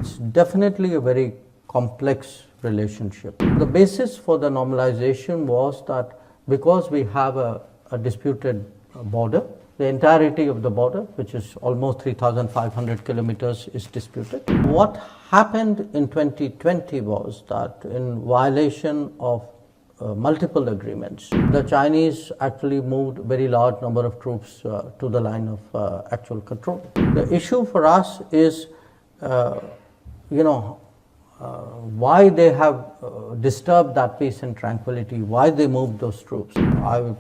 it's definitely a very complex relationship. The basis for the normalization was that because we have a disputed border, the entirety of the border, which is almost 3,500 kilometers, is disputed. What happened in 2020 was that in violation of multiple agreements, the Chinese actually moved a very large number of troops to the line of actual control. The issue for us is, why they have disturbed that peace and tranquility, why they moved those troops. I would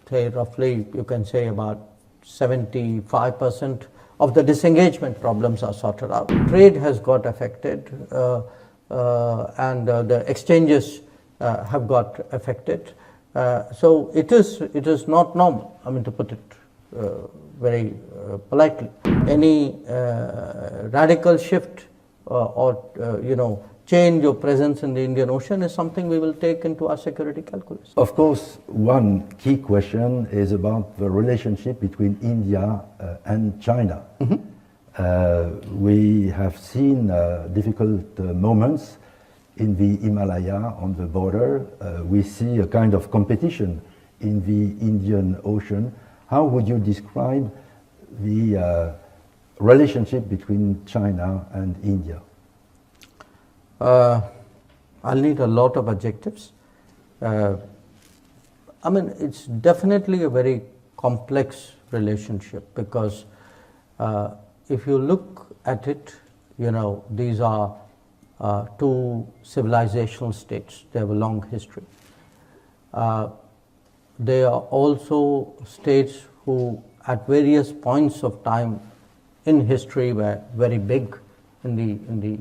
say roughly, you can say about 75% of the disengagement problems are sorted out. Trade has got affected and the exchanges have got affected. So it is not normal, I mean, to put it very politely. Any radical shift or change or presence in the Indian Ocean is something we will take into our security calculus. Of course, one key question is about the relationship between India and China. We have seen difficult moments in the Himalaya on the border. We see a kind of competition in the Indian Ocean. How would you describe the relationship between China and India? I'll need a lot of adjectives. I mean, it's definitely a very complex relationship because if you look at it, these are two civilizational states. They have a long history. They are also states who at various points of time in history were very big in the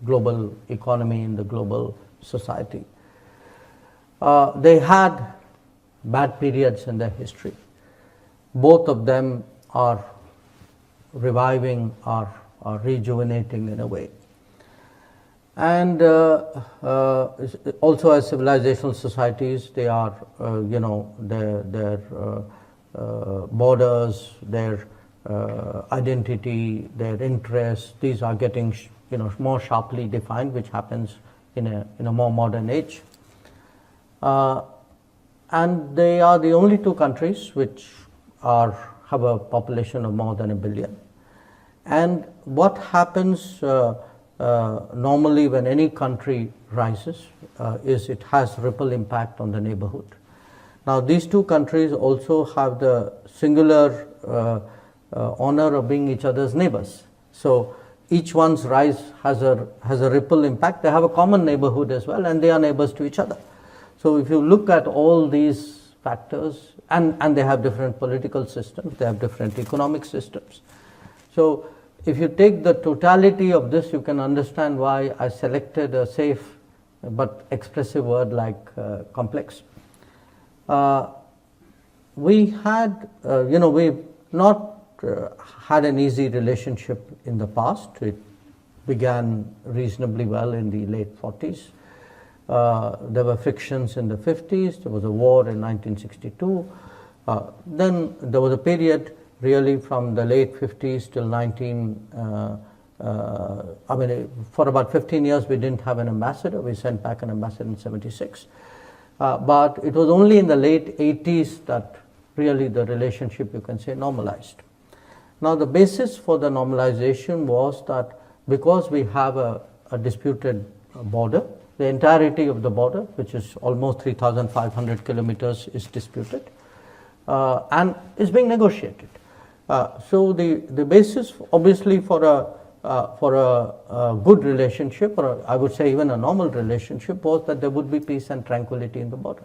global economy, in the global society. They had bad periods in their history. Both of them are reviving, are rejuvenating in a way. And also as civilizational societies, they are, their borders, their identity, their interests, these are getting more sharply defined, which happens in a more modern age. And they are the only two countries which have a population of more than 1 billion. And what happens normally when any country rises is it has ripple impact on the neighborhood. Now these two countries also have the singular honor of being each other's neighbors. So each one's rise has a ripple impact. They have a common neighborhood as well, and they are neighbors to each other. So if you look at all these factors, and they have different political systems, they have different economic systems. So if you take the totality of this, you can understand why I selected a safe but expressive word like complex. We had, we've not had an easy relationship in the past. It began reasonably well in the late 40s. There were frictions in the 50s. There was a war in 1962. Then there was a period really from the late 50s till for about 15 years we didn't have an ambassador. We sent back an ambassador in 76. But it was only in the late 80s that really the relationship, you can say, normalized. Now the basis for the normalization was that because we have a disputed border, the entirety of the border, which is almost 3,500 kilometers, is disputed and is being negotiated. So the basis, obviously, for a good relationship, or I would say even a normal relationship, was that there would be peace and tranquility in the border.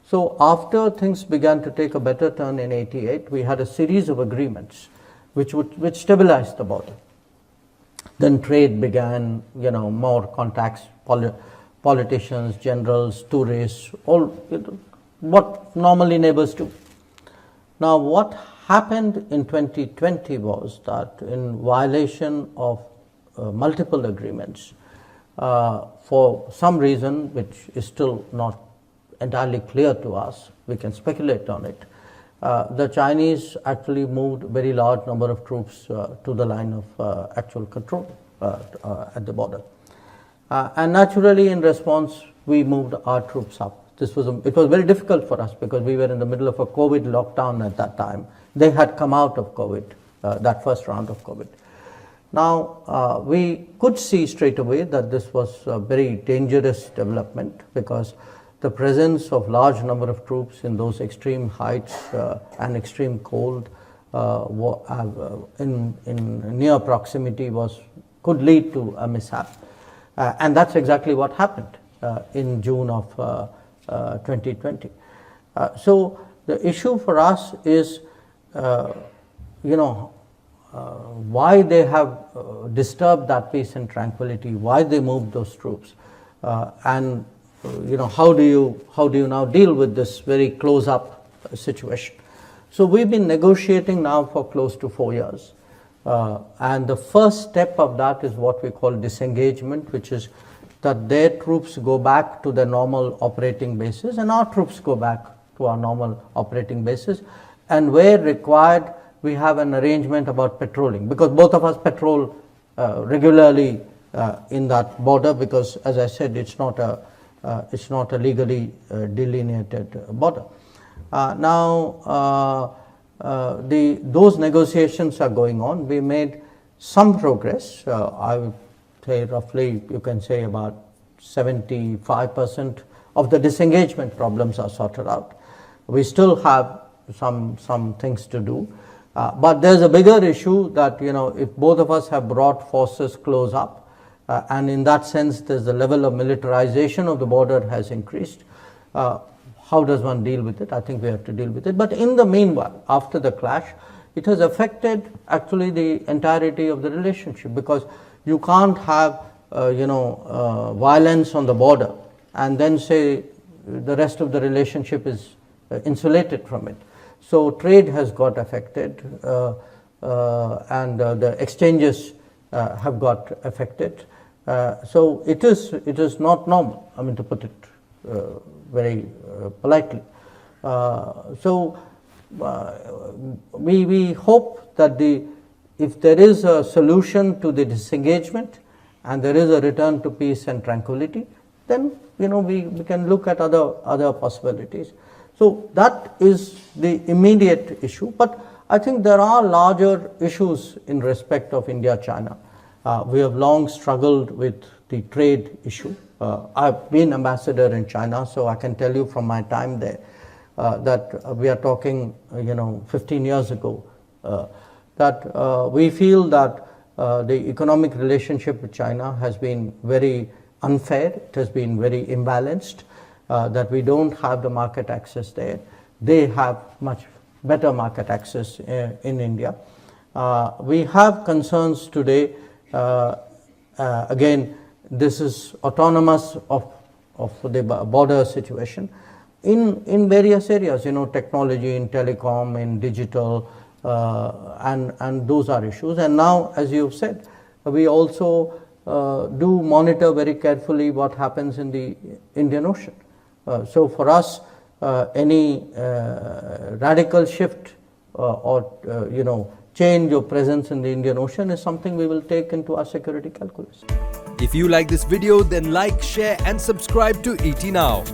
So after things began to take a better turn in 88, we had a series of agreements which stabilized the border. Then trade began, more contacts, politicians, generals, tourists, all what normally neighbors do. Now what happened in 2020 was that in violation of multiple agreements, for some reason which is still not entirely clear to us, we can speculate on it, the Chinese actually moved a very large number of troops to the line of actual control. at the border. And naturally, in response, we moved our troops up. It was very difficult for us because we were in the middle of a COVID lockdown at that time. They had come out of COVID, that first round of COVID. Now, we could see straight away that this was a very dangerous development because the presence of large number of troops in those extreme heights and extreme cold in near proximity could lead to a mishap. And that's exactly what happened in June of 2020. So the issue for us is, why they have disturbed that peace and tranquility, why they moved those troops, and how do you now deal with this very close-up situation? So we've been negotiating now for close to 4 years. And the first step of that is what we call disengagement, which is that their troops go back to their normal operating bases and our troops go back to our normal operating bases. And where required, we have an arrangement about patrolling, because both of us patrol regularly in that border, because as I said, it's not a legally delineated border. Those negotiations are going on. We made some progress. I would say roughly, you can say about 75% of the disengagement problems are sorted out. We still have some things to do. But there's a bigger issue that, if both of us have brought forces close up, and in that sense, there's the level of militarization of the border has increased. How does one deal with it? I think we have to deal with it. But in the meanwhile, after the clash, it has affected actually the entirety of the relationship, because you can't have violence on the border and then say the rest of the relationship is insulated from it. So trade has got affected, and the exchanges have got affected. So it is not normal, to put it very politely. We hope that if there is a solution to the disengagement and there is a return to peace and tranquility, then we can look at other possibilities. So that is the immediate issue. But I think there are larger issues in respect of India-China. We have long struggled with the trade issue. I've been ambassador in China, so I can tell you from my time there that we are talking, 15 years ago, that we feel that the economic relationship with China has been very unfair. It has been very imbalanced, that we don't have the market access there. They have much better market access in India. We have concerns today, again, this is autonomous of the border situation in various areas, technology, in telecom, in digital, and those are issues. And now, as you've said, we also do monitor very carefully what happens in the Indian Ocean. So for us, any radical shift or change of presence in the Indian Ocean is something we will take into our security calculus. If you like this video, then like, share and subscribe to ET Now.